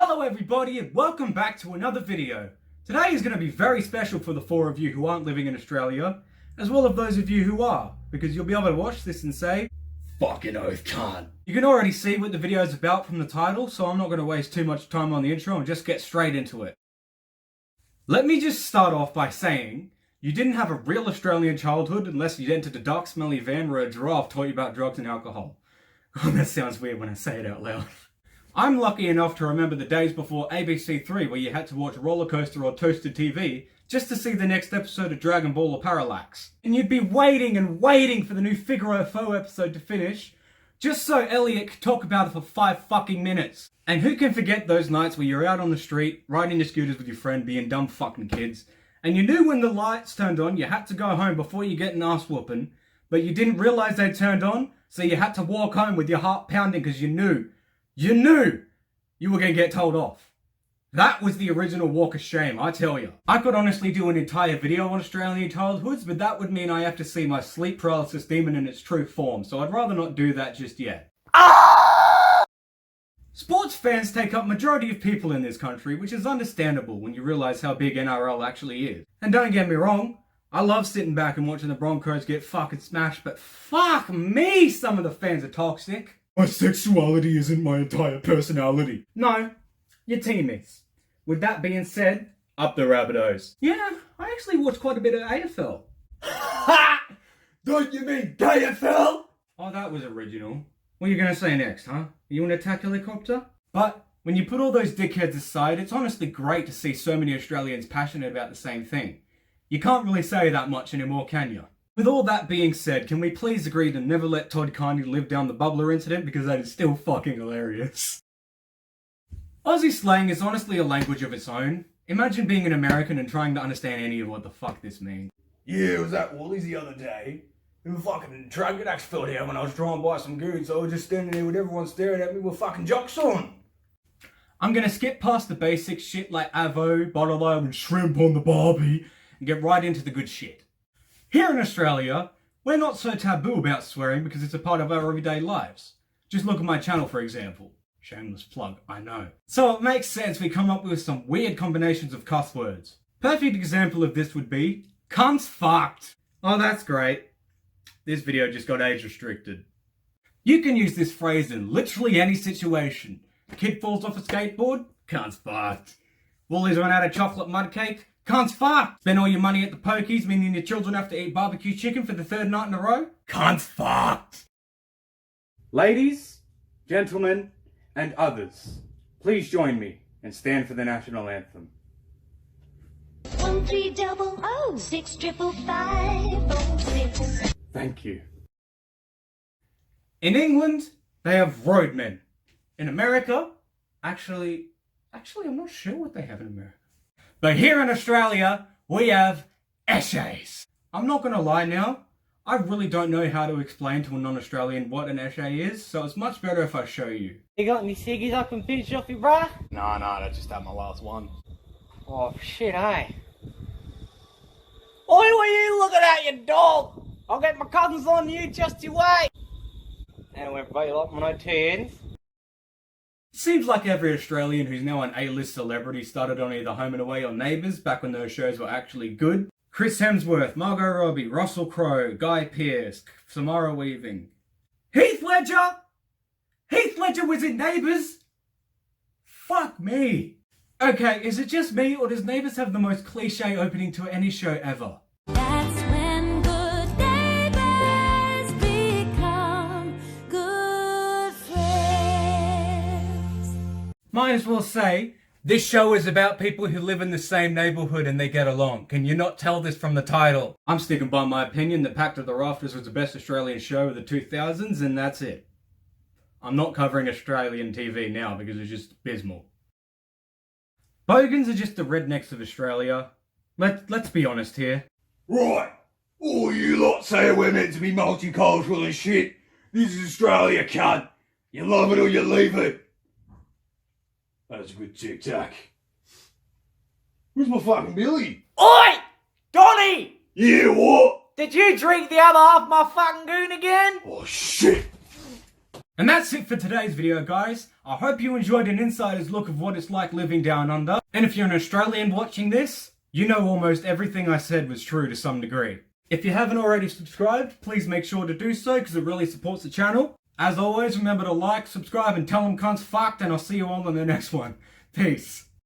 Hello everybody and welcome back to another video. Today is going to be very special for the four of you who aren't living in Australia, as well as those of you who are, because you'll be able to watch this and say, fucking oath cunt. You can already see what the video is about from the title, so I'm not going to waste too much time on the intro and just get straight into it. Let me just start off by saying, you didn't have a real Australian childhood unless you'd entered a dark smelly van where a giraffe taught you about drugs and alcohol. God, that sounds weird when I say it out loud. I'm lucky enough to remember the days before ABC3 where you had to watch Roller Coaster or Toasted TV just to see the next episode of Dragon Ball or Parallax. And you'd be waiting and waiting for the new Figaro Foe episode to finish, just so Elliot could talk about it for 5 fucking minutes. And who can forget those nights where you're out on the street, riding your scooters with your friend, being dumb fucking kids, and you knew when the lights turned on you had to go home before you get an ass whooping, but you didn't realise they turned on, so you had to walk home with your heart pounding because you knew you were going to get told off. That was the original walk of shame, I tell you. I could honestly do an entire video on Australian childhoods, but that would mean I have to see my sleep paralysis demon in its true form, so I'd rather not do that just yet. Sports fans take up majority of people in this country, which is understandable when you realise how big NRL actually is. And don't get me wrong, I love sitting back and watching the Broncos get fucking smashed, but fuck me, some of the fans are toxic. My sexuality isn't my entire personality. No, your team is. With that being said, up the Rabbitohs. Yeah, I actually watched quite a bit of AFL. Ha! Don't you mean KFL? Oh, that was original. What are you going to say next, huh? Are you an attack helicopter? But when you put all those dickheads aside, it's honestly great to see so many Australians passionate about the same thing. You can't really say that much anymore, can you? With all that being said, can we please agree to never let Todd Carney live down the bubbler incident, because that is still fucking hilarious. Aussie slang is honestly a language of its own. Imagine being an American and trying to understand any of what the fuck this means. Yeah, I was at Woolies the other day, and fucking drug axe fell down when I was trying to buy some goods, so I was just standing there with everyone staring at me with fucking jocks on. I'm gonna skip past the basic shit like Avo, Bottle and shrimp on the barbie, and get right into the good shit. Here in Australia, we're not so taboo about swearing because it's a part of our everyday lives. Just look at my channel, for example. Shameless plug, I know. So it makes sense we come up with some weird combinations of cuss words. Perfect example of this would be, cunt's fucked. Oh, that's great. This video just got age restricted. You can use this phrase in literally any situation. Kid falls off a skateboard, cunt's fucked. Woolies run out of chocolate mud cake, cunt's fucked. Spend all your money at the pokies, meaning your children have to eat barbecue chicken for the 3rd night in a row, cunt's fucked. Ladies, gentlemen, and others, please join me and stand for the national anthem. 1-3-0-0-6-5-5-5-0-6. Thank you. In England, they have roadmen. In America, actually, I'm not sure what they have in America. But here in Australia, we have essays. I'm not gonna lie now, I really don't know how to explain to a non-Australian what an essay is, so it's much better if I show you. You got any ciggies I can finish off you, bruh? Nah, that's just my last one. Oh, shit, eh? Oi, what are you looking at, you dog? I'll get my cousins on you, just you wait. Anyway, everybody, like my no ends. Seems like every Australian who's now an A-list celebrity started on either Home and Away or Neighbours back when those shows were actually good. Chris Hemsworth, Margot Robbie, Russell Crowe, Guy Pearce, Samara Weaving. Heath Ledger! Heath Ledger was in Neighbours! Fuck me! Okay, is it just me or does Neighbours have the most cliche opening to any show ever? That's when good neighbors become good friends. Might as well say, this show is about people who live in the same neighbourhood and they get along. Can you not tell this from the title? I'm sticking by my opinion that Pact of the Rafters was the best Australian show of the 2000s and that's it. I'm not covering Australian TV now because it's just abysmal. Bogans are just the rednecks of Australia. Let's be honest here. Right, all you lot say we're meant to be multicultural and shit. This is Australia, cunt. You love it or you leave it. That's a good tic-tac. Where's my fucking Billy? Oi! Donnie! Yeah, what? Did you drink the other half of my fucking goon again? Oh shit. And that's it for today's video, guys. I hope you enjoyed an insider's look of what it's like living down under. And if you're an Australian watching this, you know almost everything I said was true to some degree. If you haven't already subscribed, please make sure to do so because it really supports the channel. As always, remember to like, subscribe, and tell them cunts fucked, and I'll see you all in the next one. Peace.